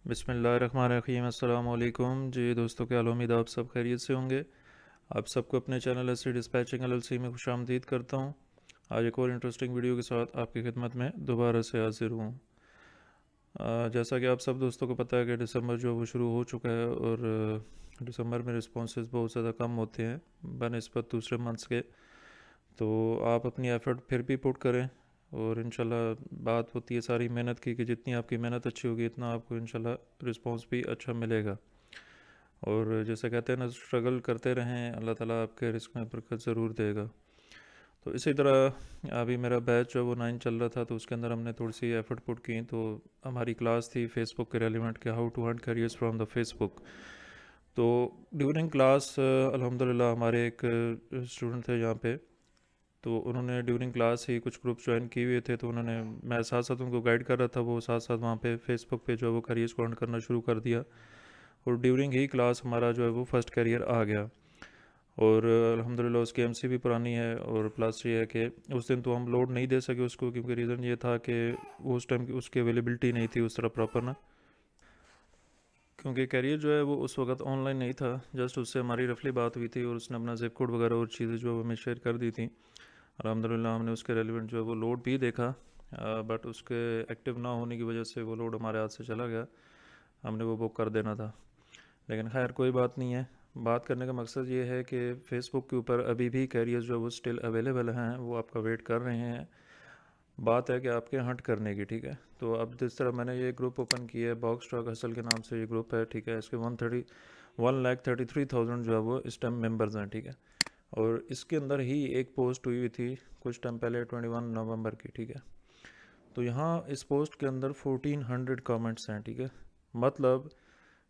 बिस्मिल्लाहिर्रहमानिर्रहीम। अस्सलाम वालेकुम जी दोस्तों, क्या हाल? उम्मीद आप सब खैरियत से होंगे। आप सबको अपने चैनल एसटी डिस्पैचिंग एलएलसी में खुशामदीद करता हूँ। आज एक और इंटरेस्टिंग वीडियो के साथ आपकी खिदमत में दोबारा से हाजिर हूँ। जैसा कि आप सब दोस्तों को पता है कि दिसंबर जो वो शुरू हो चुका है और दिसंबर में रिस्पॉन्सेज बहुत ज़्यादा कम होते हैं बनिस्बत दूसरे मंथ्स के। तो आप अपनी एफ़र्ट फिर भी पुट करें और इंशाल्लाह बात होती है सारी मेहनत की कि जितनी आपकी मेहनत अच्छी होगी इतना आपको इंशाल्लाह रिस्पांस भी अच्छा मिलेगा। और जैसे कहते हैं ना, स्ट्रगल करते रहें, अल्लाह ताला आपके रिस्क में बरकत ज़रूर देगा। तो इसी तरह अभी मेरा बैच जो वो 9 चल रहा था, तो उसके अंदर हमने थोड़ी सी एफ़र्ट पुट की। तो हमारी क्लास थी फेसबुक के रेलिवेंट के how to earn careers from the Facebook. तो ड्यूरिंग क्लास अल्हम्दुलिल्लाह हमारे एक स्टूडेंट थे यहाँ पे, तो उन्होंने ड्यूरिंग क्लास ही कुछ ग्रुप्स ज्वाइन किए हुए थे। तो उन्होंने, मैं साथ साथ उनको गाइड कर रहा था, वो साथ साथ वहाँ पे फेसबुक पे जो है वो करियर्स को अर्न करना शुरू कर दिया। और ड्यूरिंग ही क्लास हमारा जो है वो फर्स्ट करियर आ गया। और अल्हम्दुलिल्लाह उसकी एमसी भी पुरानी है। और प्लस ये है कि उस दिन तो हम लोड नहीं दे सके उसको, क्योंकि रीज़न ये था कि उस टाइम की उसकी अवेलेबिलिटी नहीं थी उस तरह प्रॉपर ना, क्योंकि करियर जो है वो उस वक्त ऑनलाइन नहीं था। जस्ट उससे हमारी रफली बात हुई थी और उसने अपना ज़िप कोड वगैरह और चीज़ें जो है हमें शेयर कर दी थी। अल्हम्दुलिल्लाह हमने उसके रेलिवेंट जो है वो लोड भी देखा, बट उसके एक्टिव ना होने की वजह से वो लोड हमारे हाथ से चला गया। हमने वो बुक कर देना था, लेकिन खैर कोई बात नहीं है। बात करने का मकसद ये है कि फ़ेसबुक के ऊपर अभी भी कैरियर्स जो है वो स्टिल अवेलेबल हैं, वो आपका वेट कर रहे हैं। बात है कि आपके हंट करने की, ठीक है। तो अब जिस तरह मैंने ये ग्रुप ओपन किया है, बॉक्स स्टॉक हसल के नाम से ये ग्रुप है, ठीक है। इसके 1,33,000 जो है वो इस टाइम मेंबर्स हैं, ठीक है। और इसके अंदर ही एक पोस्ट हुई हुई थी कुछ टाइम पहले 21 नवंबर की, ठीक है। तो यहाँ इस पोस्ट के अंदर 1400 कमेंट्स हैं, ठीक है। मतलब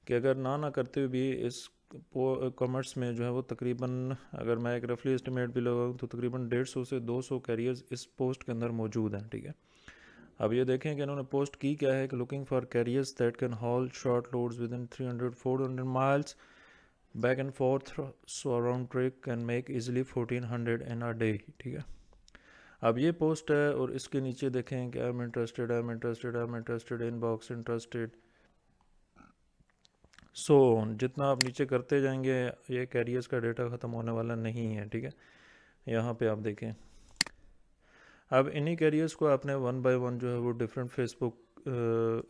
कि अगर ना करते हुए भी इस कॉमर्स में जो है वो तकरीबन, अगर मैं एक रफली एस्टिमेट भी लगाऊँ तो तकरीबन 150 से 200 कैरियर्स इस पोस्ट के अंदर मौजूद हैं, ठीक है। अब ये देखें कि इन्होंने पोस्ट की क्या है कि looking for carriers that can hall short loads with in 300-400 miles back and fourth, so around trip can make easily 1400 in a day, ठीक है। अब ये पोस्ट है और इसके नीचे देखें कि I am interested in box interested, so जितना आप नीचे करते जाएंगे ये कैरियर्स का डेटा ख़त्म होने वाला नहीं है, ठीक है। यहाँ पे आप देखें, अब इन्हीं कैरियर्स को आपने वन बाय वन जो है वो डिफरेंट फेसबुक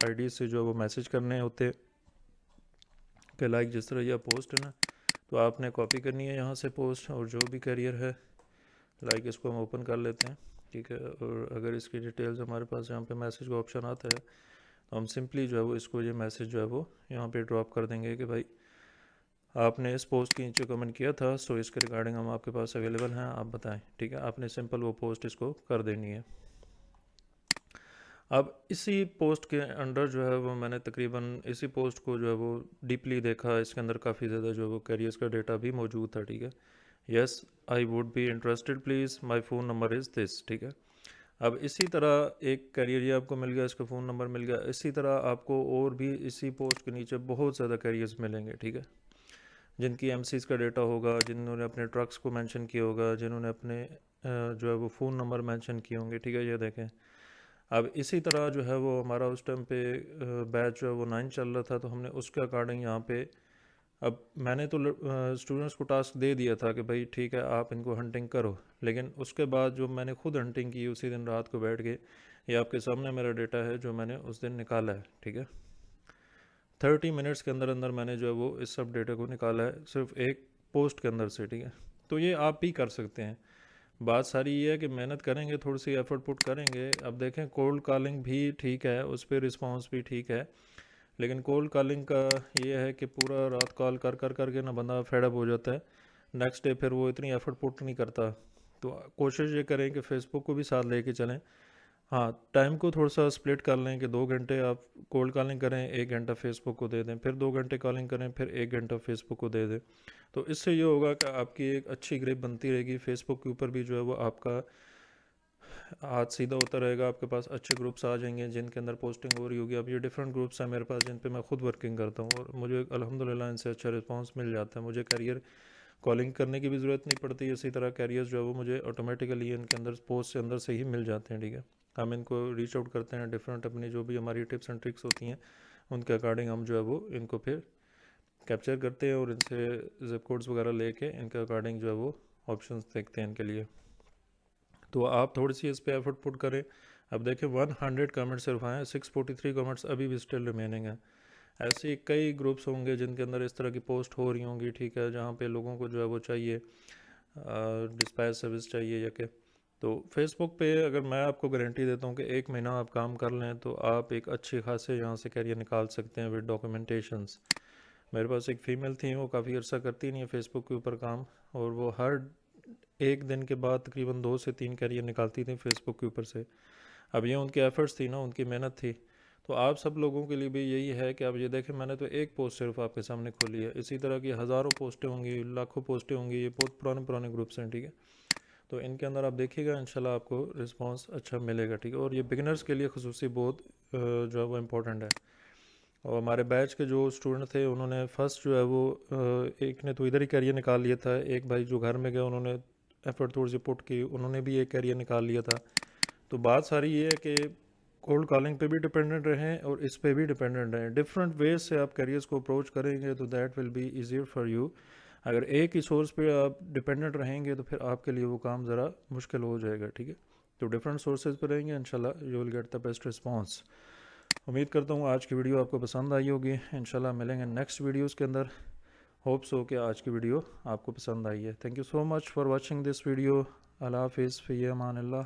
आईडी से जो है वो मैसेज करने होते कि लाइक जिस तरह यह पोस्ट है ना, तो आपने कॉपी करनी है यहाँ से पोस्ट, और जो भी कैरियर है लाइक इसको हम ओपन कर लेते हैं, ठीक है। और अगर इसकी डिटेल्स हमारे पास यहाँ पे मैसेज का ऑप्शन आता है, तो हम सिंपली जो है वो इसको ये मैसेज जो है वो यहाँ पे ड्रॉप कर देंगे कि भाई आपने इस पोस्ट के नीचे कमेंट किया था, सो इसके रिगार्डिंग हम आपके पास अवेलेबल हैं, आप बताएं, ठीक है। आपने सिंपल वो पोस्ट इसको कर देनी है। अब इसी पोस्ट के अंडर जो है वो मैंने तकरीबन इसी पोस्ट को जो है वो डीपली देखा। इसके अंदर काफ़ी ज़्यादा जो है वो कैरियर्स का डेटा भी मौजूद था, ठीक है। Yes, I would be interested please, my phone number is this, ठीक है। अब इसी तरह एक कैरियर ये आपको मिल गया, इसका फ़ोन नंबर मिल गया। इसी तरह आपको और भी इसी पोस्ट के नीचे बहुत ज़्यादा कैरियर्स मिलेंगे, ठीक है, जिनकी एमसीज़ का डेटा होगा, जिन्होंने अपने ट्रक्स को मेंशन किया होगा, जिन्होंने अपने जो है वो फ़ोन नंबर मेंशन किए होंगे, ठीक है। ये देखें, अब इसी तरह जो है वो हमारा उस टाइम पे बैच जो है वो 9 चल रहा था, तो हमने उसके अकॉर्डिंग यहाँ पे, अब मैंने तो स्टूडेंट्स को टास्क दे दिया था कि भाई ठीक है आप इनको हंटिंग करो, लेकिन उसके बाद जो मैंने खुद हंटिंग की उसी दिन रात को बैठ के, ये आपके सामने मेरा डेटा है जो मैंने उस दिन निकाला है, ठीक है। 30 मिनट्स के अंदर अंदर मैंने जो है वो इस सब डेटा को निकाला है, सिर्फ एक पोस्ट के अंदर से, ठीक है। तो ये आप भी कर सकते हैं। बात सारी ये है कि मेहनत करेंगे, थोड़ी सी एफर्ट पुट करेंगे। अब देखें, कोल्ड कॉलिंग भी ठीक है, उस पर रिस्पॉन्स भी ठीक है, लेकिन कोल्ड कॉलिंग का ये है कि पूरा रात कॉल कर कर करके ना बंदा फेडअप हो जाता है। नेक्स्ट डे फिर वो इतनी एफर्ट पुट नहीं करता। तो कोशिश ये करें कि फेसबुक को भी साथ लेके चलें। हाँ, टाइम को थोड़ा सा स्प्लिट कर लें कि 2 घंटे आप कोल्ड कॉलिंग करें, 1 घंटा फेसबुक को दे दें, फिर 2 घंटे कॉलिंग करें, फिर 1 घंटा फेसबुक को दे दें। तो इससे ये होगा कि आपकी एक अच्छी ग्रिप बनती रहेगी। फेसबुक के ऊपर भी जो है वो आपका हाथ सीधा होता रहेगा, आपके पास अच्छे ग्रुप्स आ जाएंगे जिनके अंदर पोस्टिंग हो रही होगी। अब ये डिफरेंट ग्रुप्स हैं मेरे पास जिन पे मैं खुद वर्किंग करता हूँ, और मुझे अल्हम्दुलिल्लाह इनसे अच्छा रिस्पांस मिल जाता है। मुझे करियर कॉलिंग करने की भी ज़रूरत नहीं पड़ती। इसी तरह कैरियर्स जो है वो मुझे ऑटोमेटिकली इनके अंदर पोस्ट से अंदर से ही मिल जाते हैं, ठीक है। हम इनको रीच आउट करते हैं, डिफरेंट अपनी जो भी हमारी टिप्स एंड ट्रिक्स होती हैं उनके अकॉर्डिंग हम जो है वो इनको फिर कैप्चर करते हैं और इनसे जिप कोड्स वगैरह लेके इनके अकॉर्डिंग जो है वो ऑप्शंस देखते हैं इनके लिए। तो आप थोड़ी सी इस पर एफर्ट पुट करें। अब देखिए 100 कमेंट सिर्फ आए हैं, 643 कमेंट्स अभी भी स्टिल रिमेनिंग है। ऐसे कई ग्रुप्स होंगे जिनके अंदर इस तरह की पोस्ट हो रही होंगी, ठीक है, जहाँ पे लोगों को जो है वो चाहिए डिस्पैच सर्विस चाहिए या क्या। तो फेसबुक पे अगर मैं आपको गारंटी देता हूँ कि 1 महीना आप काम कर लें तो आप एक अच्छे खासे यहाँ से कैरियर निकाल सकते हैं विद डॉक्यूमेंटेशंस। मेरे पास एक फ़ीमेल थी, वो काफ़ी अर्सा करती नहीं है फेसबुक के ऊपर काम, और वो हर एक दिन के बाद तकरीबन 2 से 3 कैरियर निकालती थी फेसबुक के ऊपर से। अब ये उनकी एफ़र्ट्स थी ना, उनकी मेहनत थी। तो आप सब लोगों के लिए भी यही है कि आप ये देखें, मैंने तो एक पोस्ट सिर्फ आपके सामने खोली है, इसी तरह की हज़ारों पोस्टें होंगी, लाखों पोस्टें होंगी, ये बहुत पुराने पुराने ग्रुप्स हैं, ठीक है। तो इनके अंदर आप देखिएगा, इंशाल्लाह आपको रिस्पांस अच्छा मिलेगा, ठीक है। और ये बिगिनर्स के लिए खसूसी बहुत जो है वो इम्पोर्टेंट है। और हमारे बैच के जो स्टूडेंट थे उन्होंने फर्स्ट जो है वो एक ने तो इधर ही कैरियर निकाल लिया था, एक भाई जो घर में गए उन्होंने एफर्ट थोड़ी सी पुट की, उन्होंने भी एक कैरियर निकाल लिया था। तो बात सारी ये है कि कोल्ड कॉलिंग पे भी डिपेंडेंट रहें और इस पे भी डिपेंडेंट रहें। डिफरेंट वेज से आप कैरियर्स को अप्रोच करेंगे तो that will be easier for you. अगर एक ही सोर्स पे आप डिपेंडेंट रहेंगे तो फिर आपके लिए वो काम ज़रा मुश्किल हो जाएगा, ठीक है। तो डिफरेंट सोर्सेज पे रहेंगे, इंशाल्लाह you will get the best response. उम्मीद करता हूँ आज की वीडियो आपको पसंद आई होगी। इंशाल्लाह मिलेंगे नेक्स्ट वीडियोज़ के अंदर। होप्स हो कि आज की वीडियो आपको पसंद आई है। Thank you so much for watching this video. अल्लाह हाफिज़, फ़ी अमान अल्लाह।